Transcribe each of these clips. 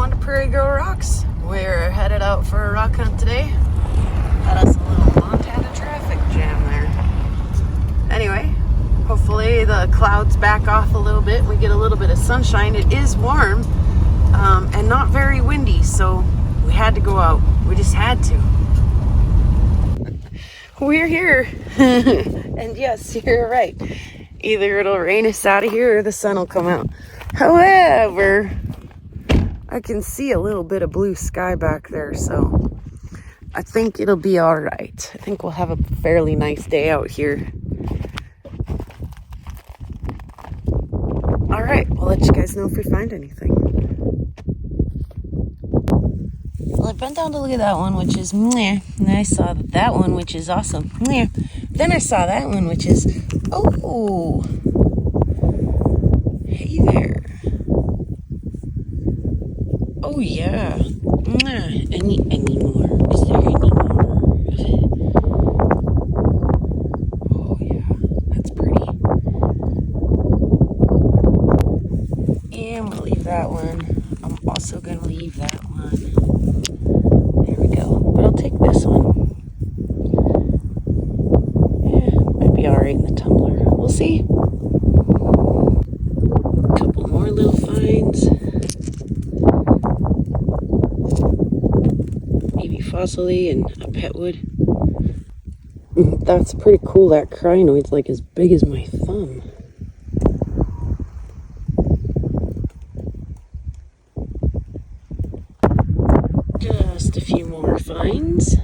on to Prairie Girl Rocks. We're headed out for a rock hunt today. Had us a little Montana traffic jam there. Anyway, hopefully the clouds back off a little bit. We get a little bit of sunshine. It is warm and not very windy, so we had to go out. We just had to. We're here. And yes, you're right. Either it'll rain us out of here or the sun will come out. However, I can see a little bit of blue sky back there, so I think it'll be all right. I think we'll have a fairly nice day out here. All right, we'll let you guys know if we find anything. Well, I bent down to look at that one, which is meh. And I saw that one, which is awesome. Meh. Then I saw that one, which is, oh, hey there. Oh yeah. Any more? Is there any more of it? Oh yeah, that's pretty. And we'll leave that one. I'm also gonna leave that one. There we go. But I'll take this one. Yeah, might be alright in the tumbler. We'll see. A couple more little finds. Fossily and a petwood. That's pretty cool. That crinoid's like as big as my thumb. Just a few more finds.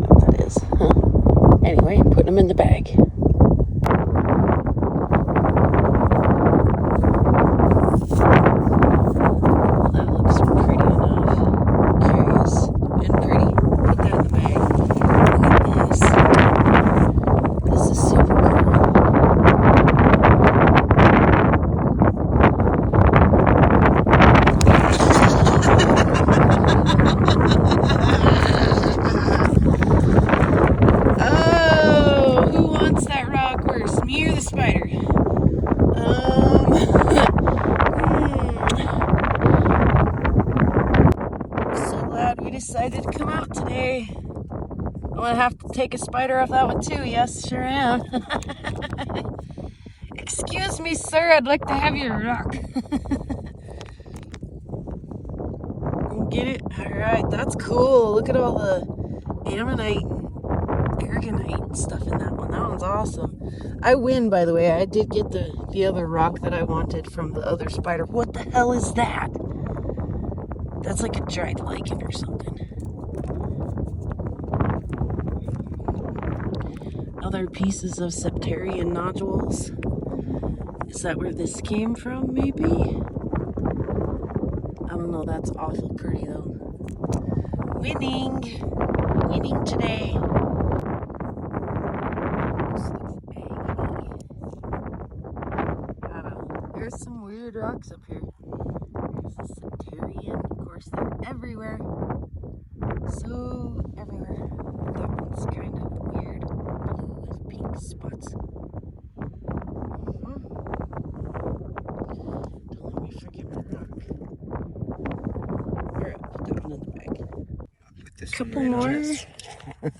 What that is, huh? Anyway, I'm putting them in the bag. Decided to come out today. I'm gonna have to take a spider off that one too. Yes, sure am. Excuse me, sir, I'd like to have your rock. Get it? Alright, that's cool. Look at all the ammonite and aragonite and stuff in that one. That one's awesome. I win, by the way. I did get the other rock that I wanted from the other spider. What the hell is that? That's like a dried lichen or something. Other pieces of septarian nodules. Is that where this came from, maybe? I don't know, that's awful pretty though. Winning! Winning today. There's some weird rocks up here. There's a septarian. Of course, they're everywhere. So everywhere. That one's kind of weird. Blue with pink spots. Don't let me forget my rock. Alright, put that one in the bag. Couple right more.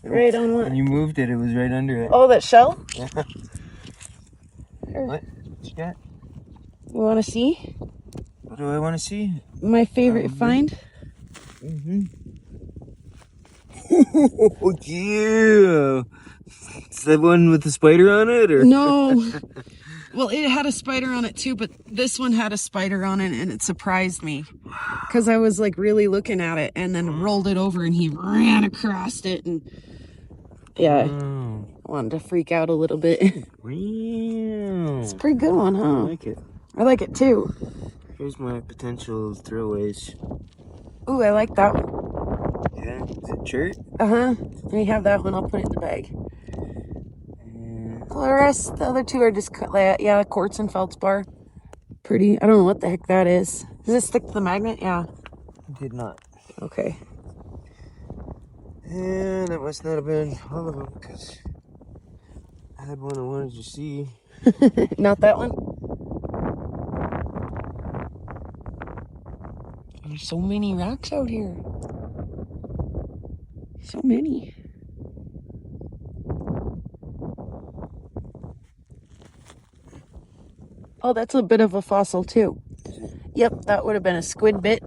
Right on what? When you moved it, it was right under it. Oh, that shell? Yeah. What you got? You want to see? What do I want to see? My favorite find? Mm-hmm. Oh, yeah. Is that one with the spider on it? Or? No. Well, it had a spider on it too, but this one had a spider on it, and it surprised me. Because I was like really looking at it and then rolled it over and he ran across it. And yeah, I wanted to freak out a little bit. Wow. It's a pretty good one, huh? I like it. I like it too. Here's my potential throwaways. Ooh, I like that one. Yeah, is it chert? Uh-huh. Let me have that one. I'll put it in the bag. The other two are just, yeah, quartz and feldspar. Pretty. I don't know what the heck that is. Does it stick to the magnet? Yeah. Did not. Okay. And that must not have been all of them, because I had one I wanted to see. Not that one? There's so many rocks out here. So many. Oh, that's a bit of a fossil too. Yep, that would have been a squid bit.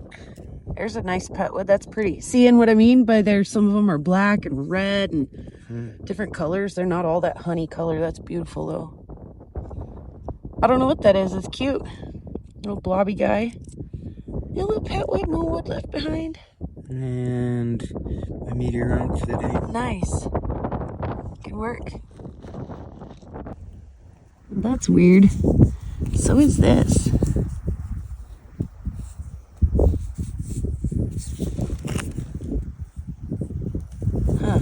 There's a nice petwood. That's pretty. Seeing what I mean by there? Some of them are black and red and different colors. They're not all that honey color. That's beautiful though. I don't know what that is. It's cute. Little blobby guy. A little petwood, no wood left behind. And my meteorite for the day. Nice. Good work. That's weird. So is this. Huh.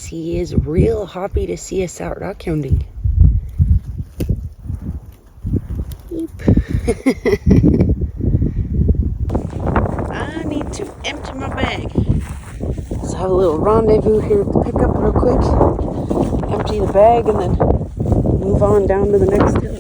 He is real happy to see us out rock hounding. I need to empty my bag. Let's have a little rendezvous here at the pickup real quick. Empty the bag and then move on down to the next hill.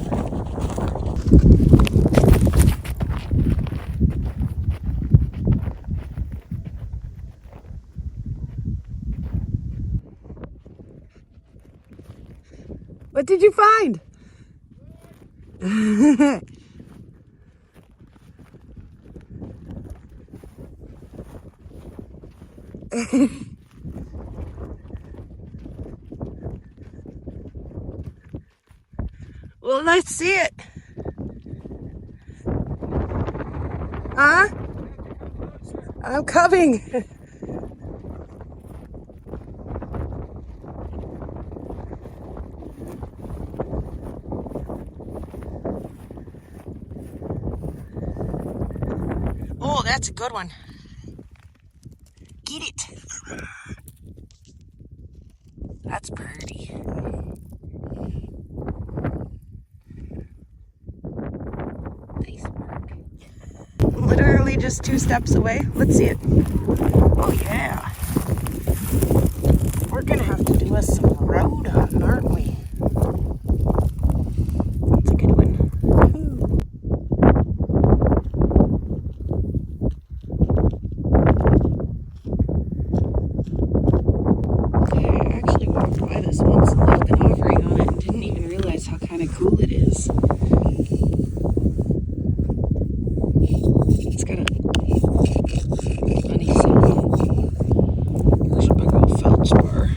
What did you find? Well, let's see it. Huh? I'm coming. Oh, that's a good one. Get it. That's pretty. Nice work. Literally just 2 steps away. Let's see it. Oh yeah. We're gonna have to do us some road hunting, aren't we? That's a good one. I actually walked by this once and left an offering on it and didn't even realize how kind of cool it is. It's got a funny sound. There's a big old feldspar.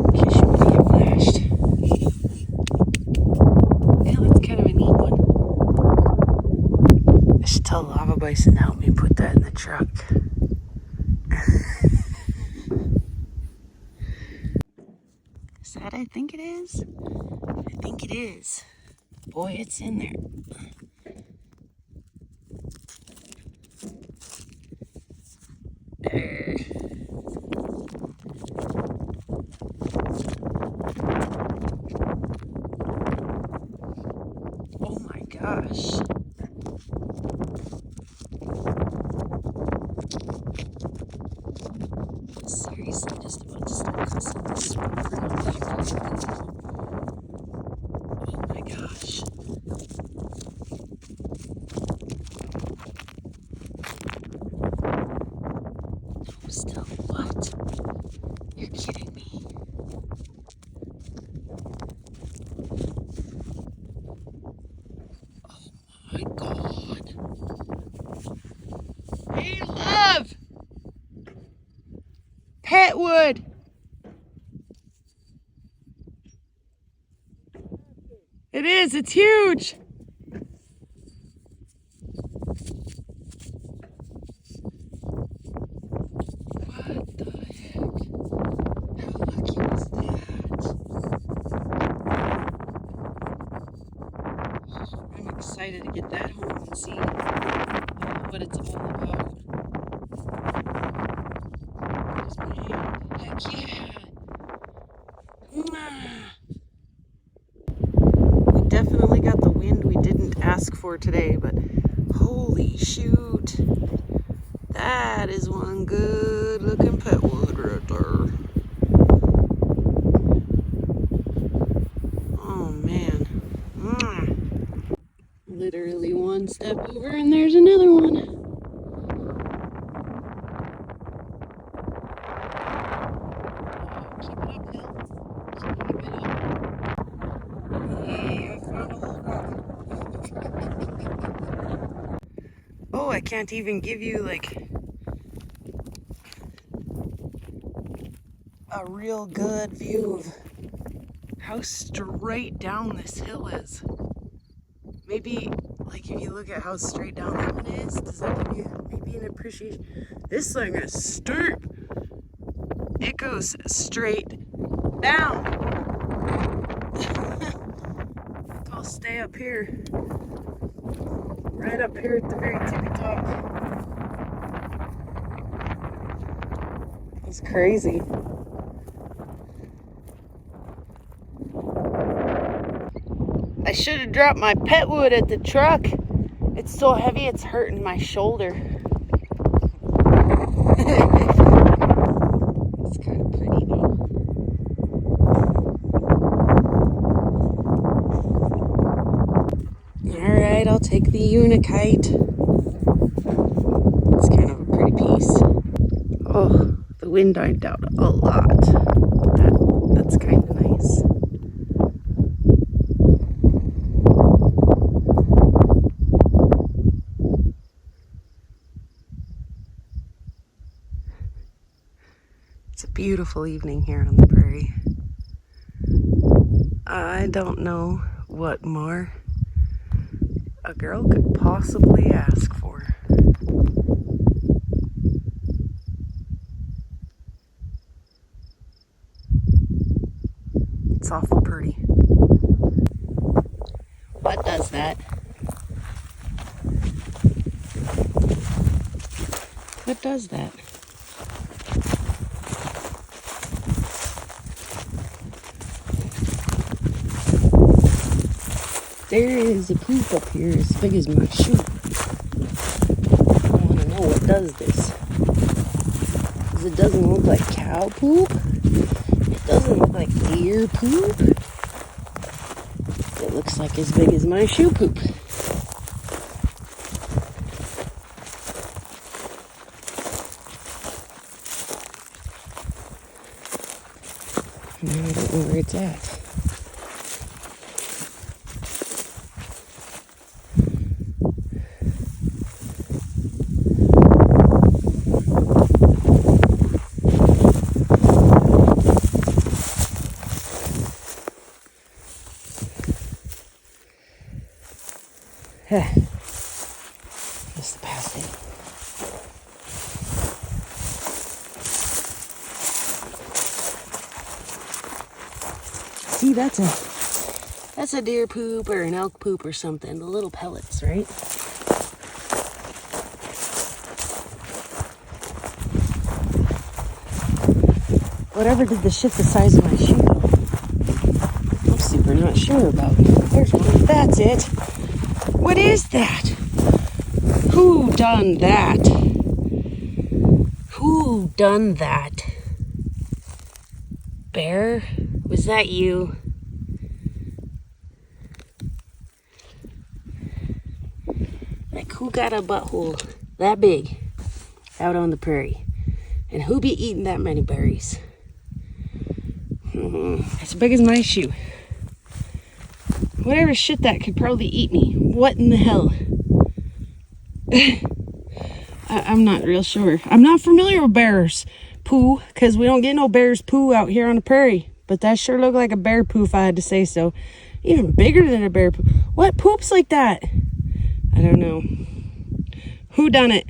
In case you want to get flashed. Yeah, that's kind of a neat one. I should tell Lava Bison to help me put that in the truck. Is that I think it is? I think it is. Boy, it's in there. Oh my gosh. Seriously, just about to start cussing this smoker on the. Oh my gosh. No, still what? You're kidding me. Oh my God. Hey, love! Petwood! It is, it's huge! What the heck? How lucky was that? I'm excited to get that home and see what it's all about. There's my hand. Heck yeah! We definitely got the wind we didn't ask for today, but holy shoot. That is one good looking petwood right there. over and there's another one. Keep it uphill. Just a little bit up. Hey, I found a little rock. Oh, I can't even give you like a real good view of how straight down this hill is. Maybe, like, if you look at how straight down that one is, does that give you maybe an appreciation? This thing is steep. It goes straight down. I'll stay up here. Right up here at the very tippy top. It's crazy. I should have dropped my pet wood at the truck. It's so heavy, it's hurting my shoulder. It's kind of pretty though. Alright, I'll take the unikite. It's kind of a pretty piece. Oh, the wind died out a lot. That's kind of nice. It's a beautiful evening here on the prairie. I don't know what more a girl could possibly ask for. It's awful pretty. What does that? What does that? There is a poop up here as big as my shoe. I want to know what does this. Because it doesn't look like cow poop. It doesn't look like deer poop. It looks like as big as my shoe poop. Now I don't know where it's at. Just past it. See, that's a deer poop or an elk poop or something. The little pellets, right? Whatever did the shift the size of my shoe though? I'm super not sure about. There's one. That's it. What is that? Who done that? Who done that? Bear? Was that you? Like, who got a butthole that big out on the prairie? And who be eating that many berries? As big as my shoe. Whatever shit that could probably eat me. What in the hell? I'm not real sure. I'm not familiar with bears poo, because we don't get no bears poo out here on the prairie. But that sure looked like a bear poo if I had to say so. Even bigger than a bear poo. What poops like that? I don't know. Who done it?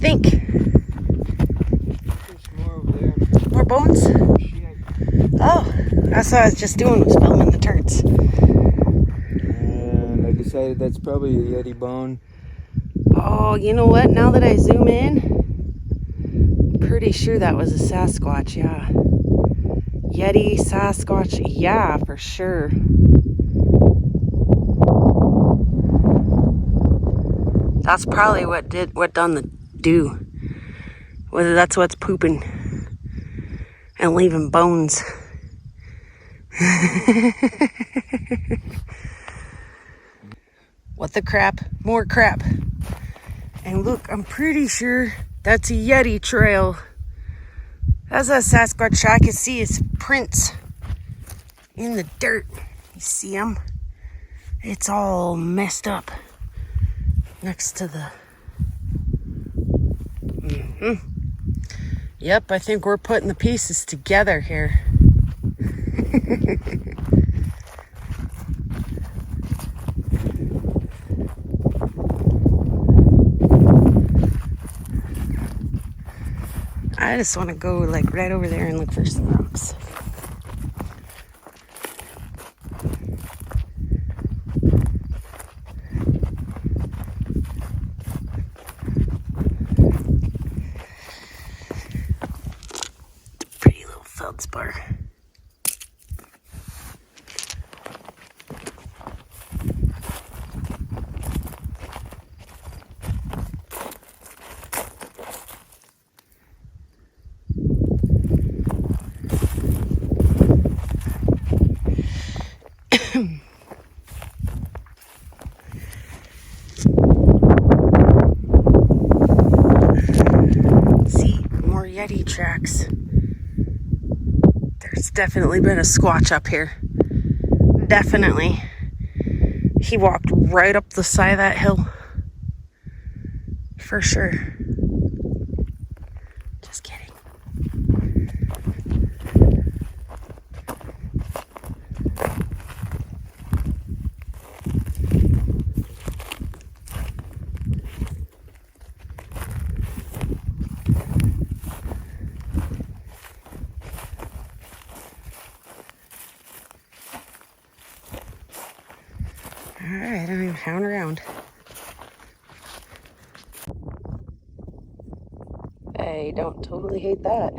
think? There's more over there. More bones? Shit. Oh, that's what I was just doing, was filming the turds. And I decided that's probably a Yeti bone. Oh, you know what? Now that I zoom in, pretty sure that was a Sasquatch, yeah. Yeti, Sasquatch, yeah, for sure. That's probably what done the do. Whether that's what's pooping and leaving bones. What the crap? More crap. And look, I'm pretty sure that's a Yeti trail. That's a Sasquatch. I can see his prints in the dirt. You see him? It's all messed up next to the... Yep, I think we're putting the pieces together here. I just want to go like right over there and look for some rocks. Pretty little feldspar. See, more Yeti tracks. There's definitely been a Squatch up here. Definitely. He walked right up the side of that hill. For sure. Just kidding. Alright, I'm hound around. I don't totally hate that.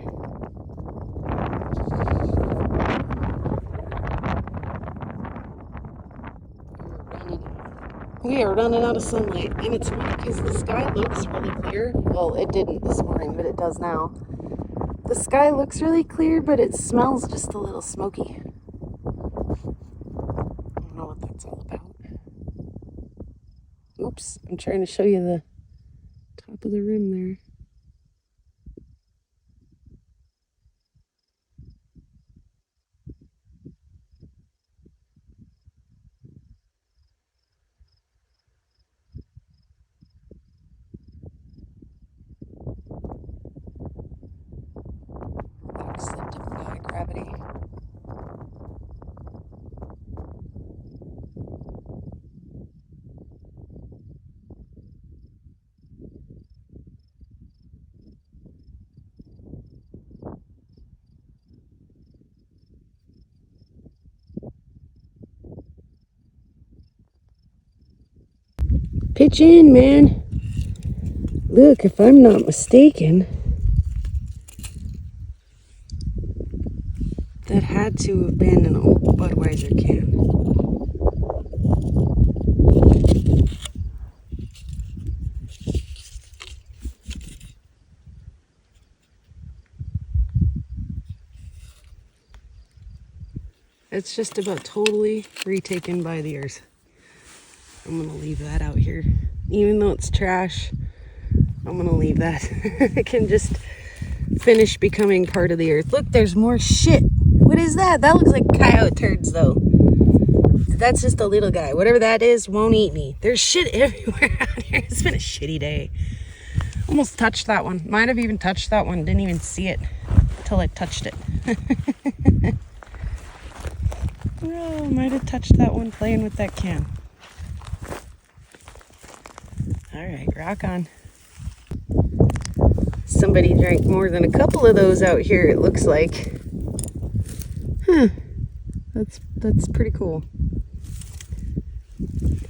We are running out of sunlight, and it's funny because the sky looks really clear. Well, it didn't this morning, but it does now. The sky looks really clear, but it smells just a little smoky. I don't know what that's all about. Oops, I'm trying to show you the top of the rim there. Rocks that defy gravity. Pitch in, man. Look, if I'm not mistaken, that had to have been an old Budweiser can. It's just about totally retaken by the earth. I'm gonna leave that out here. Even though it's trash, I'm gonna leave that. It can just finish becoming part of the earth. Look, there's more shit. What is that? That looks like coyote turds though. That's just a little guy. Whatever that is won't eat me. There's shit everywhere out here. It's been a shitty day. Almost touched that one. Might have even touched that one. Didn't even see it until I touched it. Oh, might have touched that one playing with that can. All right, rock on. Somebody drank more than a couple of those out here, it looks like. Huh. That's pretty cool.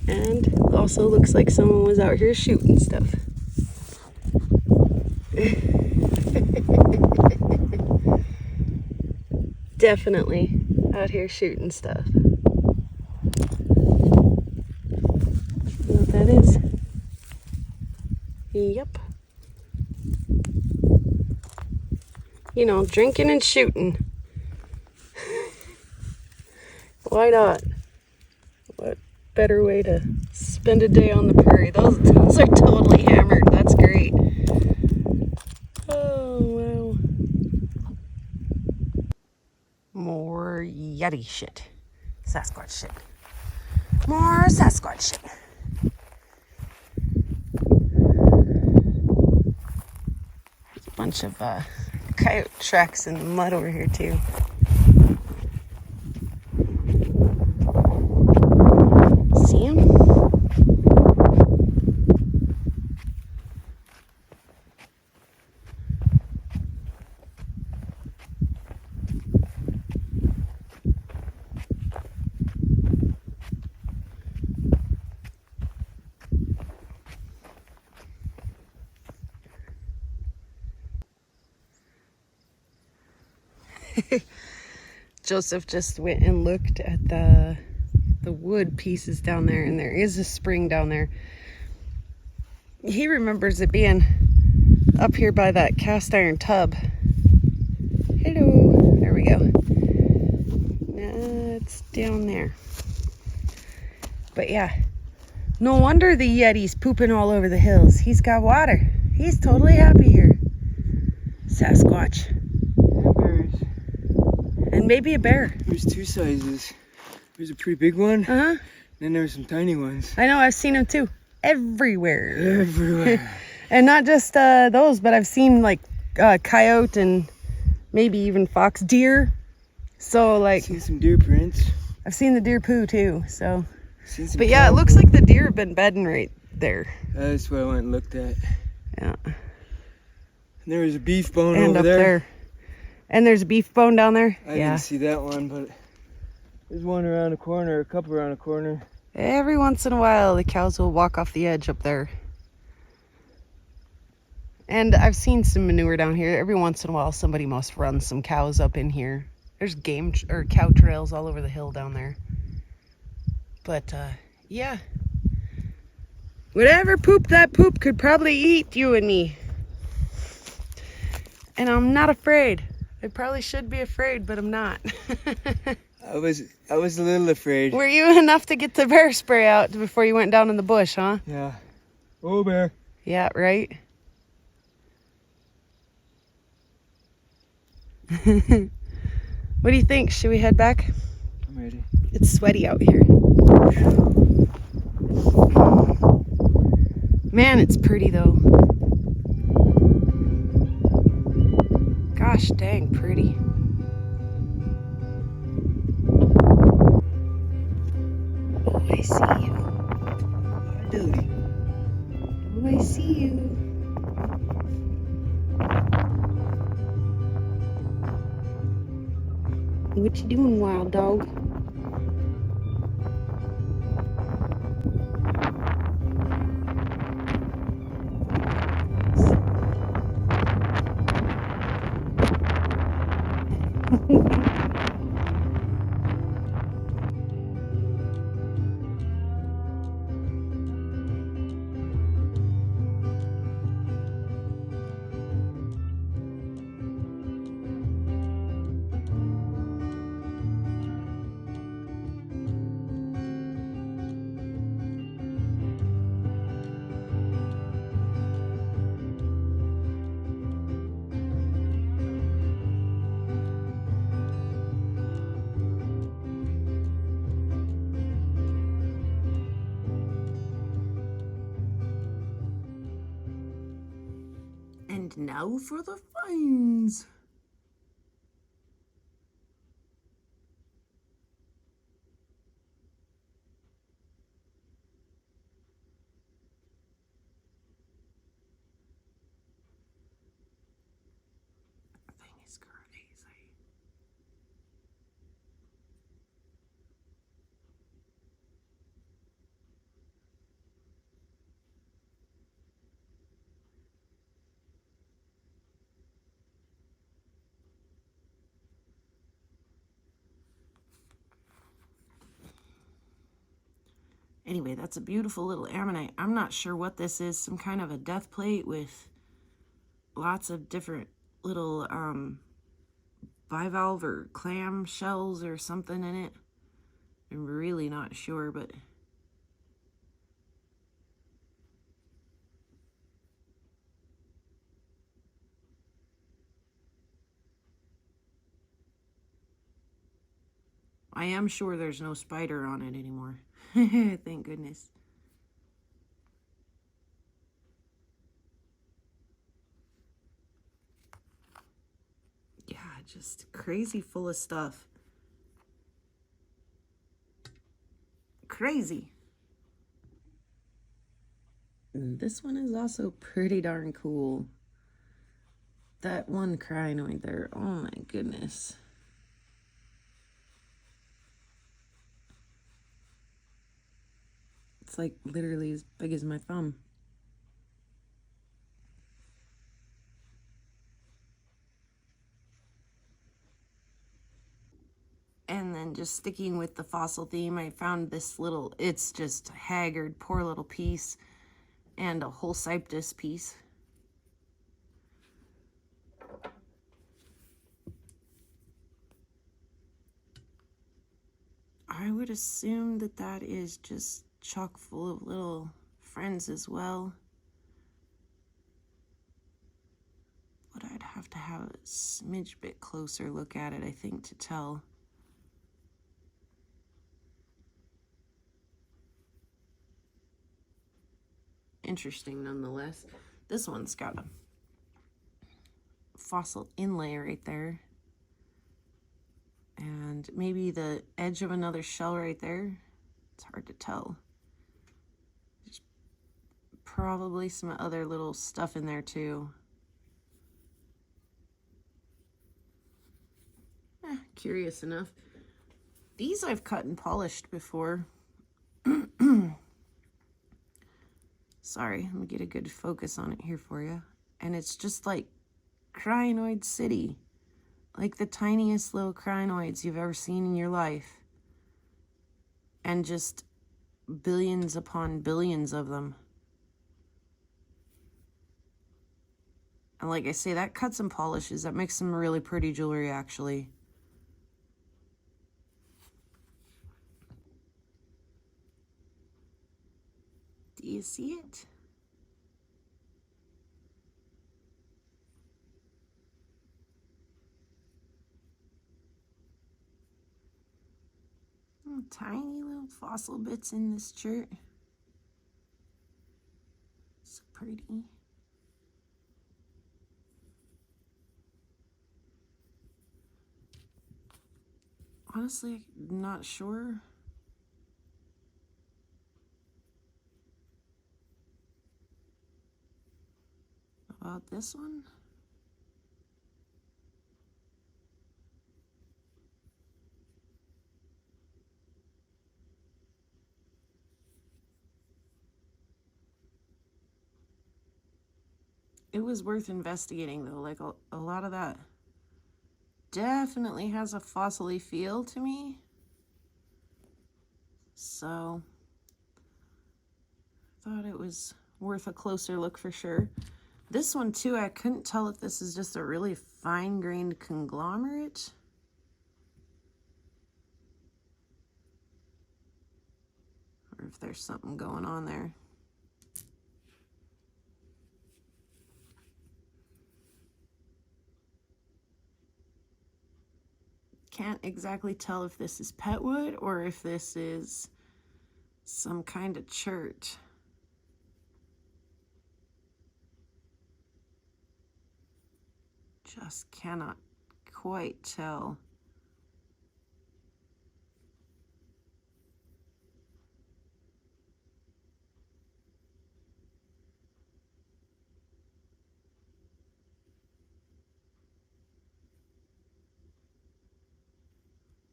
And also looks like someone was out here shooting stuff. Definitely out here shooting stuff. You know what that is? Yep. You know, drinking and shooting. Why not? What better way to spend a day on the prairie? Those are totally hammered. That's great. Oh, wow. More Yeti shit. Sasquatch shit. More Sasquatch shit. There's a bunch of coyote tracks in the mud over here too. See him? Joseph just went and looked at the wood pieces down there, and there is a spring down there. He remembers it being up here by that cast iron tub. Hello, there we go. It's down there. But yeah, no wonder the Yeti's pooping all over the hills. He's got water. He's totally happy here. Sasquatch. And maybe a bear. There's two sizes. There's a pretty big one. Uh-huh. Then there's some tiny ones. I know, I've seen them too. Everywhere. Everywhere. And not just those, but I've seen like coyote and maybe even fox, deer. So like, I've seen some deer prints. I've seen the deer poo too. So, Seen some but yeah, it cow looks poo. like the deer have been bedding right there. That's what I went and looked at. Yeah. And there was a beef bone And over up there. there. And there's a beef bone down there. I Yeah. didn't see that one, but there's one around the corner, a couple around the corner. Every once in a while, the cows will walk off the edge up there. And I've seen some manure down here. Every once in a while, somebody must run some cows up in here. There's or cow trails all over the hill down there. But yeah, whatever poop that poop could probably eat you and me. And I'm not afraid. I probably should be afraid, but I'm not. I was a little afraid. Were you enough to get the bear spray out before you went down in the bush, huh? Yeah. Oh, bear. Yeah, right? What do you think? Should we head back? I'm ready. It's sweaty out here. Man, it's pretty though. Gosh dang pretty. Oh, I see you. Oh, I see you. What you doing, wild dog? And now for the finds. Anyway, that's a beautiful little ammonite. I'm not sure what this is. Some kind of a death plate with lots of different little bivalve or clam shells or something in it. I'm really not sure, but I am sure there's no spider on it anymore. Thank goodness. Yeah, just crazy full of stuff. Crazy. And this one is also pretty darn cool. That one crinoid there, oh my goodness. It's like literally as big as my thumb. And then just sticking with the fossil theme, I found this little, it's just a haggard, poor little piece, and a Holcyptus piece. I would assume that that is just chock full of little friends as well. But I'd have to have a smidge bit closer look at it, I think, to tell. Interesting nonetheless. This one's got a fossil inlay right there. And maybe the edge of another shell right there. It's hard to tell. There's probably some other little stuff in there too. Curious enough. These I've cut and polished before. Sorry, let me get a good focus on it here for you. And it's just like crinoid city. Like the tiniest little crinoids you've ever seen in your life. And just billions upon billions of them. And like I say, that cuts and polishes. That makes some really pretty jewelry, actually. Do you see it? Oh, tiny little fossil bits in this shirt. So pretty. Honestly, not sure. About this one. It was worth investigating though, like a lot of that definitely has a fossily feel to me. So, thought it was worth a closer look for sure. This one too, I couldn't tell if this is just a really fine-grained conglomerate. Or if there's something going on there. Can't exactly tell if this is petwood or if this is some kind of chert. Just cannot quite tell.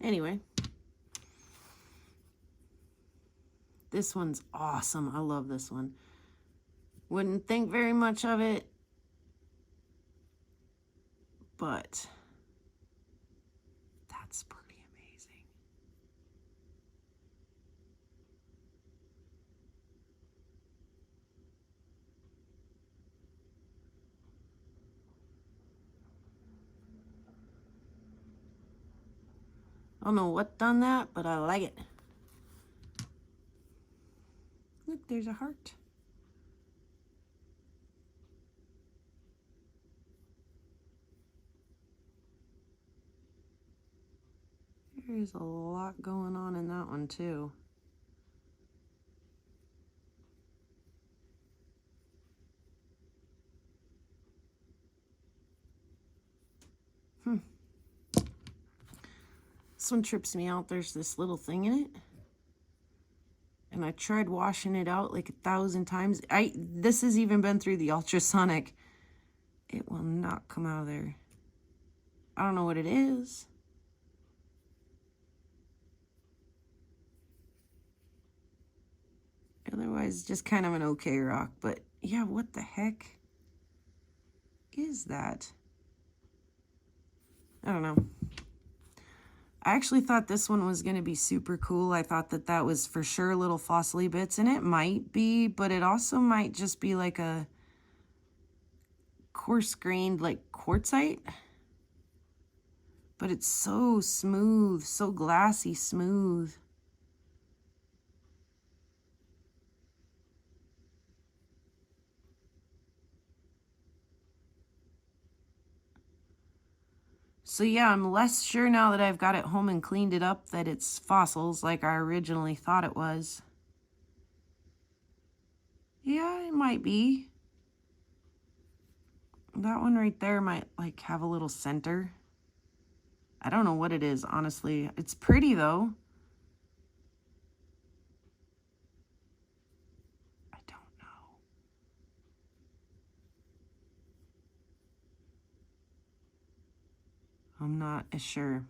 Anyway, this one's awesome. I love this one. Wouldn't think very much of it, but that's pretty amazing. I don't know what done that, but I like it. Look, there's a heart. There's a lot going on in that one too. This one trips me out. There's this little thing in it. And I tried washing it out like 1,000 times. This has even been through the ultrasonic. It will not come out of there. I don't know what it is. Otherwise, just kind of an okay rock. But yeah, what the heck is that? I don't know. I actually thought this one was going to be super cool. I thought that that was for sure little fossily bits, and it might be, but it also might just be like a coarse grained like quartzite. But it's so smooth, so glassy smooth. So yeah, I'm less sure now that I've got it home and cleaned it up that it's fossils like I originally thought it was. Yeah, it might be. That one right there might like have a little center. I don't know what it is, honestly. It's pretty though. I don't know. I'm not as sure.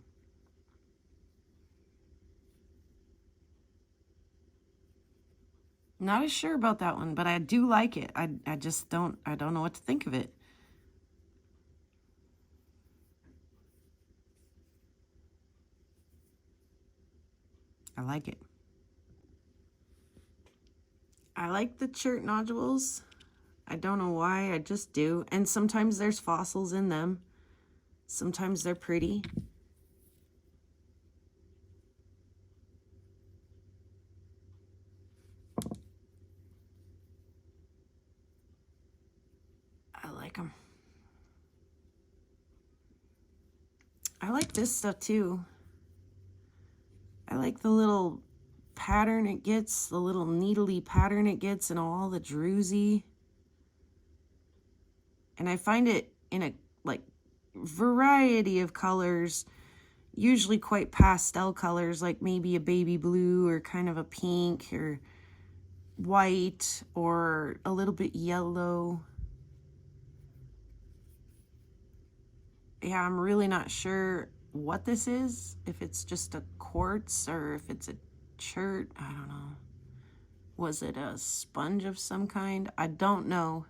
Not as sure about that one, but I do like it. I just don't know what to think of it. I like it. I like the chert nodules. I don't know why, I just do. And sometimes there's fossils in them. Sometimes they're pretty. I like them. I like this stuff too. I like the little pattern it gets, the little needly pattern it gets, and all the druzy. And I find it in a like variety of colors, usually quite pastel colors, like maybe a baby blue or kind of a pink or white or a little bit yellow. Yeah, I'm really not sure what this is, if it's just a quartz or if it's a chert. I don't know. Was it a sponge of some kind? I don't know.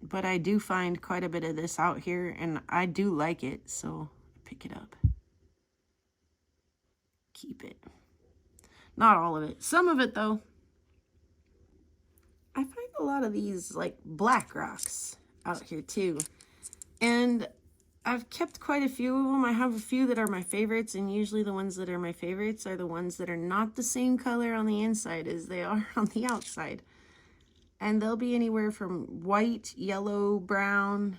But I do find quite a bit of this out here, and I do like it, so I pick it up. Keep it. Not all of it. Some of it, though. I find a lot of these, like, black rocks out here, too. And I've kept quite a few of them. I have a few that are my favorites, and usually the ones that are my favorites are the ones that are not the same color on the inside as they are on the outside. And they'll be anywhere from white, yellow, brown,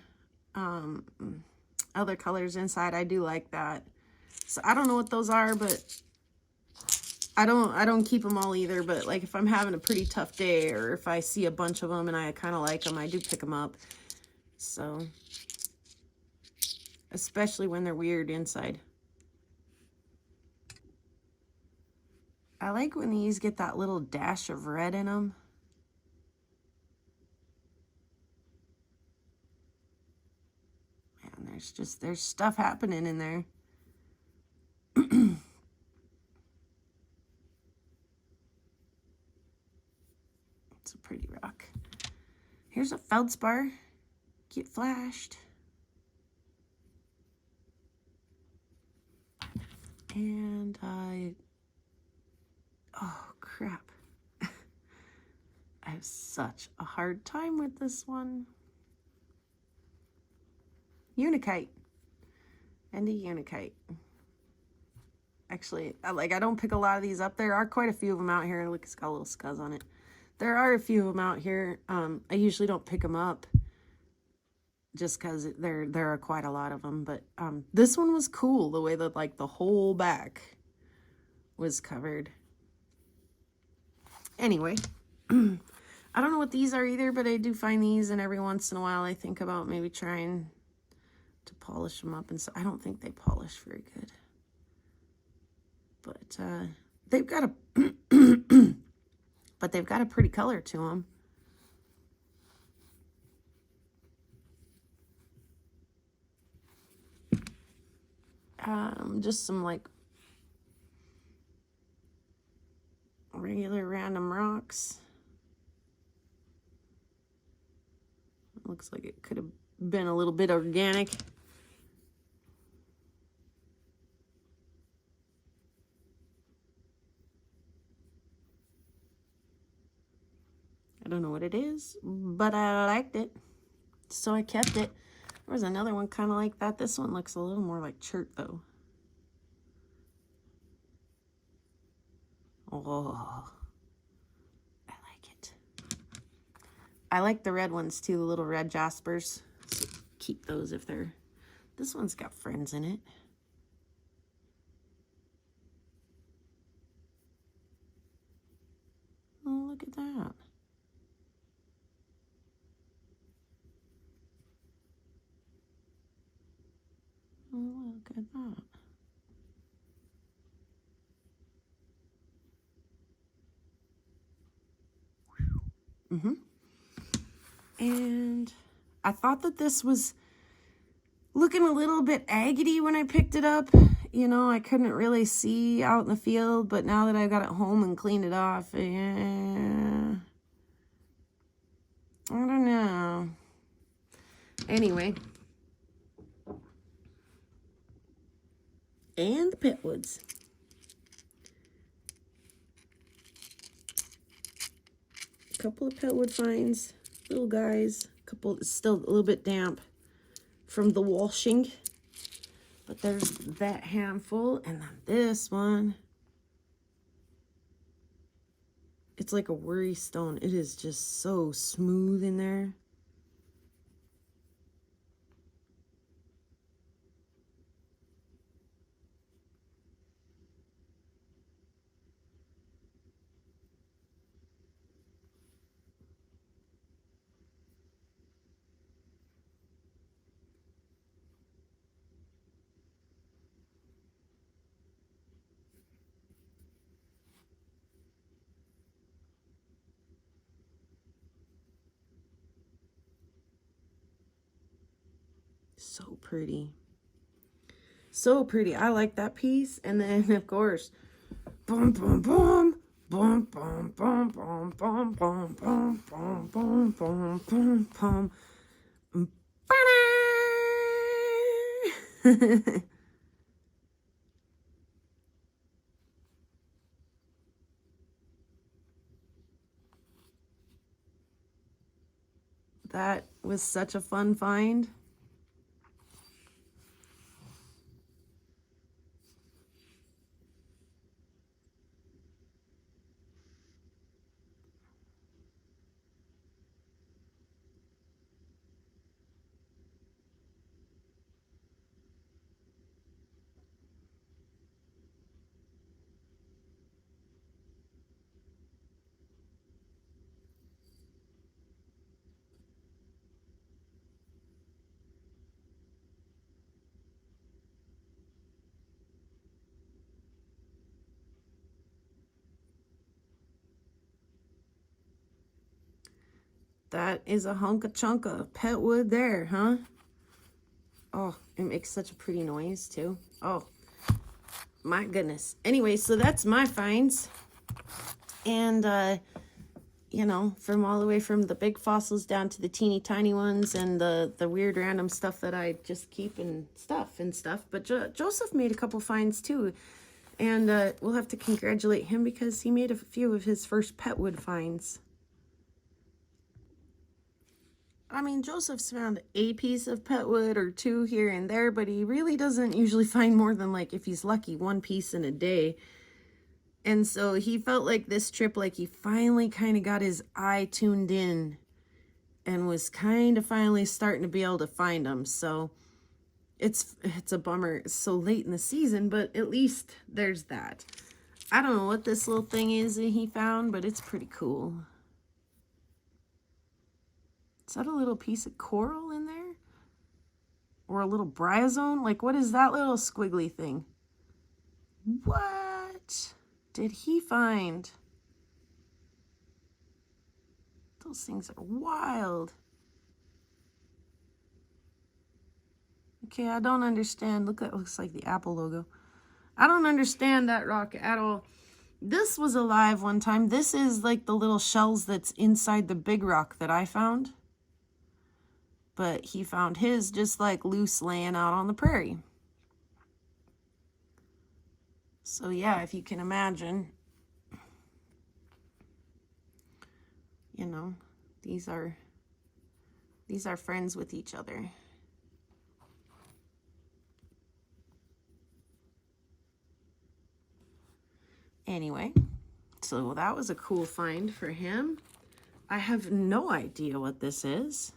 other colors inside. I do like that. So I don't know what those are, but I don't keep them all either. But like if I'm having a pretty tough day, or if I see a bunch of them and I kind of like them, I do pick them up. So especially when they're weird inside. I like when these get that little dash of red in them. Man, there's stuff happening in there. It's a pretty rock. Here's a feldspar. Get flashed. And oh crap. I have such a hard time with this one. Unikite. And a unikite. Actually, I don't pick a lot of these up. There are quite a few of them out here. Look, it's got a little scuzz on it. There are a few of them out here. I usually don't pick them up just because there are quite a lot of them. But this one was cool, the way that like the whole back was covered. Anyway, I don't know what these are either, but I do find these, and every once in a while I think about maybe trying to polish them up. And so I don't think they polish very good. But they've got a but they've got a pretty color to them. Just some like regular random rocks. Looks like it could have been a little bit organic. I don't know what it is, but I liked it, so I kept it. There was another one kind of like that. This one looks a little more like chert, though. Oh, I like it. I like the red ones, too, the little red jaspers. So keep those if they're... This one's got friends in it. Oh, look at that. Oh, look at that. And I thought that this was looking a little bit agate when I picked it up. You know, I couldn't really see out in the field, but now that I got it home and cleaned it off, yeah, I don't know. Anyway. And the Petwoods. A couple of Petwood finds, little guys. A couple, still a little bit damp from the washing. But there's that handful. And then this one. It's like a worry stone. It is just so smooth in there. So pretty. So pretty. I like that piece. And then, of course, boom, boom, boom. Boom, boom, boom, boom, boom, boom, boom, boom, boom, boom, boom, boom. That was such a fun find. That is a hunk of chunk of pet wood there, huh? Oh, it makes such a pretty noise too. Oh, my goodness. Anyway, so that's my finds. And, you know, from all the way from the big fossils down to the teeny tiny ones and the weird random stuff that I just keep and stuff. But Joseph made a couple finds too. And we'll have to congratulate him because he made a few of his first pet wood finds. I mean, Joseph's found a piece of pet wood or two here and there, but he really doesn't usually find more than, like, if he's lucky, one piece in a day. And so he felt like this trip, like he finally kind of got his eye tuned in and was kind of finally starting to be able to find them. So it's a bummer it's so late in the season, but at least there's that. I don't know what this little thing is that he found, but it's pretty cool. Is that a little piece of coral in there? Or a little bryozoan? Like, what is that little squiggly thing? What did he find? Those things are wild. Okay, I don't understand. Look, that looks like the Apple logo. I don't understand that rock at all. This was alive one time. This is like the little shells that's inside the big rock that I found. But he found his just like loose laying out on the prairie. So yeah, if you can imagine, you know, these are friends with each other. Anyway, so that was a cool find for him. I have no idea what this is.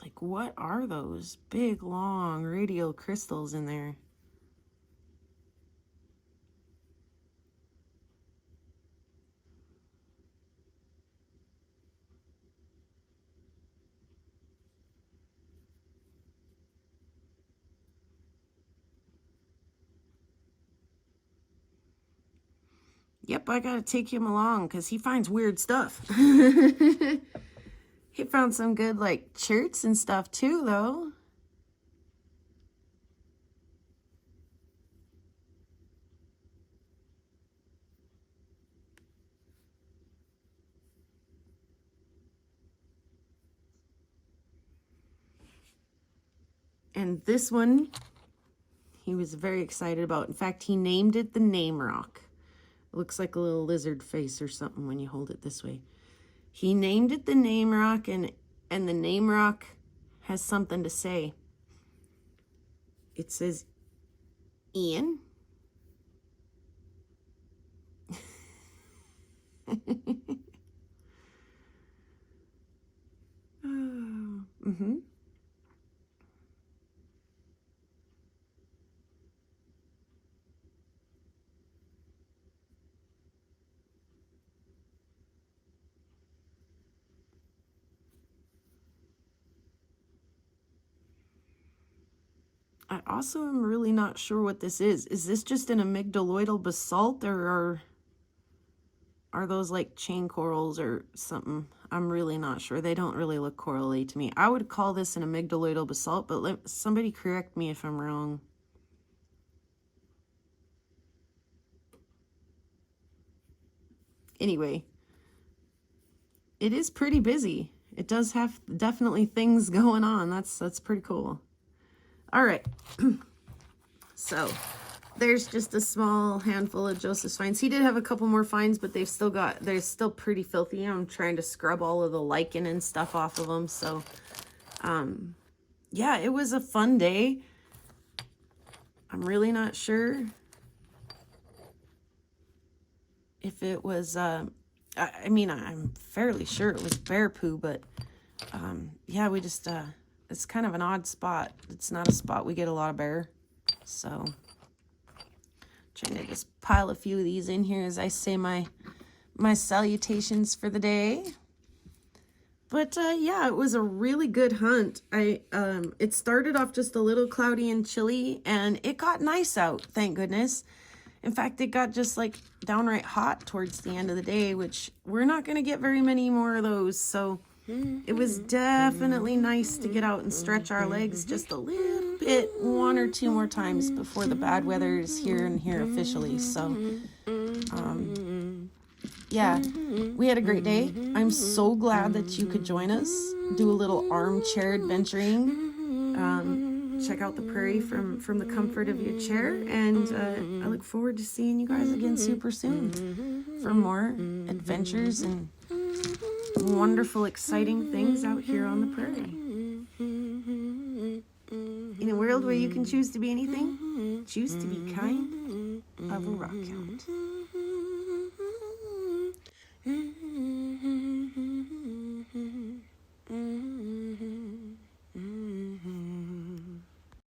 Like, what are those big, long radial crystals in there? Yep, I gotta take him along because he finds weird stuff. He found some good, like, shirts and stuff too, though. And this one, he was very excited about. In fact, he named it the Name Rock. It looks like a little lizard face or something when you hold it this way. He named it the Name Rock, and the Name Rock has something to say. It says, Ian. Mm-hmm. I also am really not sure what this is. Is this just an amygdaloidal basalt, or are those like chain corals or something? I'm really not sure. They don't really look corally to me. I would call this an amygdaloidal basalt, but somebody correct me if I'm wrong. Anyway, it is pretty busy. It does have definitely things going on. That's pretty cool. All right. So there's just a small handful of Joseph's finds. He did have a couple more finds, but they're still pretty filthy. I'm trying to scrub all of the lichen and stuff off of them. So, yeah, it was a fun day. I'm really not sure if it was, I mean, I'm fairly sure it was bear poo, but, yeah, we just, it's kind of an odd spot. It's not a spot we get a lot of bear. So trying to just pile a few of these in here as I say my salutations for the day. But yeah, it was a really good hunt. It started off just a little cloudy and chilly, and it got nice out, thank goodness. In fact, it got just like downright hot towards the end of the day, which we're not going to get very many more of those. So it was definitely nice to get out and stretch our legs just a little bit, one or two more times before the bad weather is here officially. So, yeah, we had a great day. I'm so glad that you could join us, do a little armchair adventuring. check out the prairie from the comfort of your chair. And I look forward to seeing you guys again super soon for more adventures and wonderful, exciting things out here on the prairie. In a world where you can choose to be anything, choose to be kind of a rock hound.